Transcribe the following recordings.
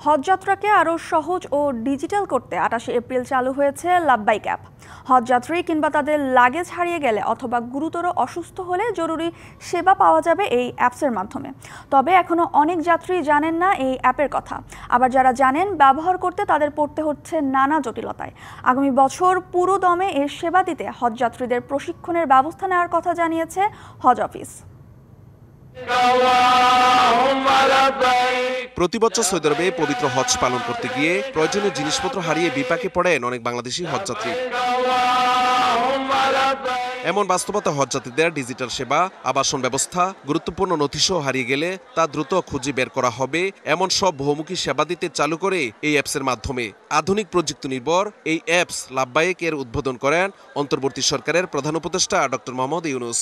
হজযাত্রাকে আরও সহজ ও ডিজিটাল করতে ২৮ এপ্রিল চালু হয়েছে লাব্বাইক অ্যাপ। হজযাত্রী কিংবা তাদের লাগেজ হারিয়ে গেলে অথবা গুরুতর অসুস্থ হলে জরুরি সেবা পাওয়া যাবে এই অ্যাপসের মাধ্যমে। তবে এখনও অনেক যাত্রী জানেন না এই অ্যাপের কথা, আবার যারা জানেন ব্যবহার করতে তাদের পড়তে হচ্ছে নানা জটিলতায়। আগামী বছর পুরো দমে এর সেবা দিতে হজযাত্রীদের প্রশিক্ষণের ব্যবস্থা নেওয়ার কথা জানিয়েছে হজ অফিস। প্রতি বছর সৌদি আরবে পবিত্র হজ পালন করতে গিয়ে প্রয়োজনীয় জিনিসপত্র হারিয়ে বিপাকে পড়েন অনেক বাংলাদেশি হজযাত্রী। এমন বাস্তবতা হজযাত্রীদের ডিজিটাল সেবা, আবাসন ব্যবস্থা, গুরুত্বপূর্ণ নথিসহ হারিয়ে গেলে তা দ্রুত খুঁজে বের করা হবে এমন সব বহুমুখী সেবা দিতে চালু করে এই অ্যাপসের মাধ্যমে। আধুনিক প্রযুক্তি নির্ভর এই অ্যাপস লাব্বাইক এর উদ্বোধন করেন অন্তর্বর্তী সরকারের প্রধান উপদেষ্টা doctor Mohammad Yunus.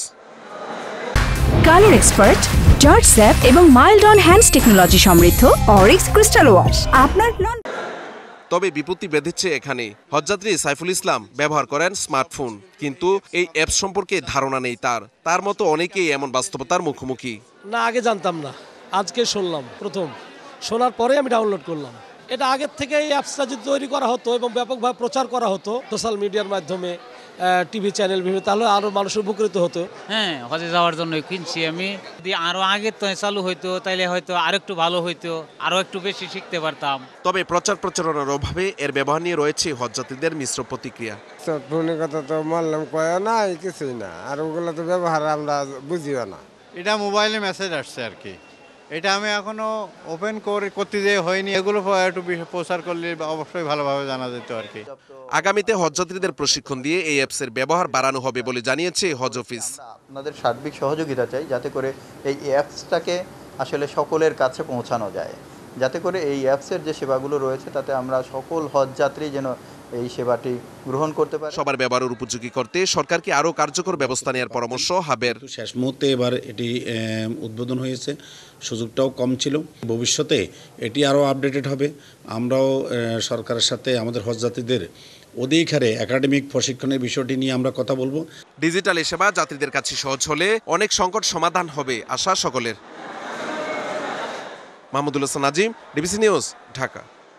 Colour expert, George sap এবং মাইল্ড অন হ্যান্ডস টেকনোলজি সমৃদ্ধ অরিক্স ক্রিস্টাল ওয়াশ আপনার নন। তবে বিপত্তি বেঁধেছে এখানে। হজযাত্রী সাইফুল ইসলাম ব্যবহার করেন স্মার্টফোন, কিন্তু এই অ্যাপ সম্পর্কে ধারণা নেই তার মতো অনেকেই এমন বাস্তবতার মুখোমুখি। না, আগে জানতাম না, আজকে শুনলাম, প্রথম শোনার পরে আমি ডাউনলোড করলাম। এটা আগের থেকে এই অ্যাপসটা যদি তৈরি করা হতো এবং ব্যাপকভাবে প্রচার করা হতো সোশ্যাল মিডিয়ার মাধ্যমে, টিভি চ্যানেল বিভিন্ন, তাহলে আরো মানুষ উপকৃত হতো। হ্যাঁ, হজে যাওয়ার জন্য কিনছি আমি। যদি আরো আগে তো চালু হইতো তাইলে হয়তো আরেকটু ভালো হইতো, আরো একটু বেশি শিখতে পারতাম। তবে প্রচারণার অভাবে এর ব্যবহার নিয়ে রয়েছে হজযাত্রীদের মিশ্র প্রতিক্রিয়া। ফোনের কথা তো মানলাম কয়া নাই, কিছুই না, আর ওগুলো তো ব্যবহার আমরা বুঝিও না। এটা মোবাইলে মেসেজ আসছে আর কি, এটা আমি এখনো ওপেন করতে যে হয়নি। এগুলো একটু প্রচার করলে অবশ্যই ভালোভাবে জানা যেত আর কি। আগামীতে হজযাত্রীদের প্রশিক্ষণ দিয়ে এই অ্যাপসের ব্যবহার বাড়ানো হবে বলে জানিয়েছে হজ অফিস। আপনাদের সার্বিক সহযোগিতা চাই, যাতে করে এই অ্যাপসটাকে আসলে সকলের কাছে পৌঁছানো যায়, যাতে করে এই অ্যাপসের যে সেবাগুলো রয়েছে তাতে আমরা সকল হজযাত্রী যেন এই সেবাটি গ্রহণ করতে পারে। সবার ব্যবহারের উপযোগী করতে সরকারকে আরও কার্যকর ব্যবস্থা নেওয়ার পরামর্শ হাবের। শেষ মুহূর্তে এবার এটি উদ্বোধন হয়েছে, সুযোগটাও কম ছিল। ভবিষ্যতে এটি আরও আপডেটেড হবে। আমরাও সরকারের সাথে আমাদের হজযাত্রীদের অধিক হারে একাডেমিক প্রশিক্ষণের বিষয়টি নিয়ে আমরা কথা বলবো। ডিজিটাল সেবা যাত্রীদের কাছে সহজ হলে অনেক সংকট সমাধান হবে আশা সকলের। Mahmudul Hasan Nazim, DBC news, Dhaka.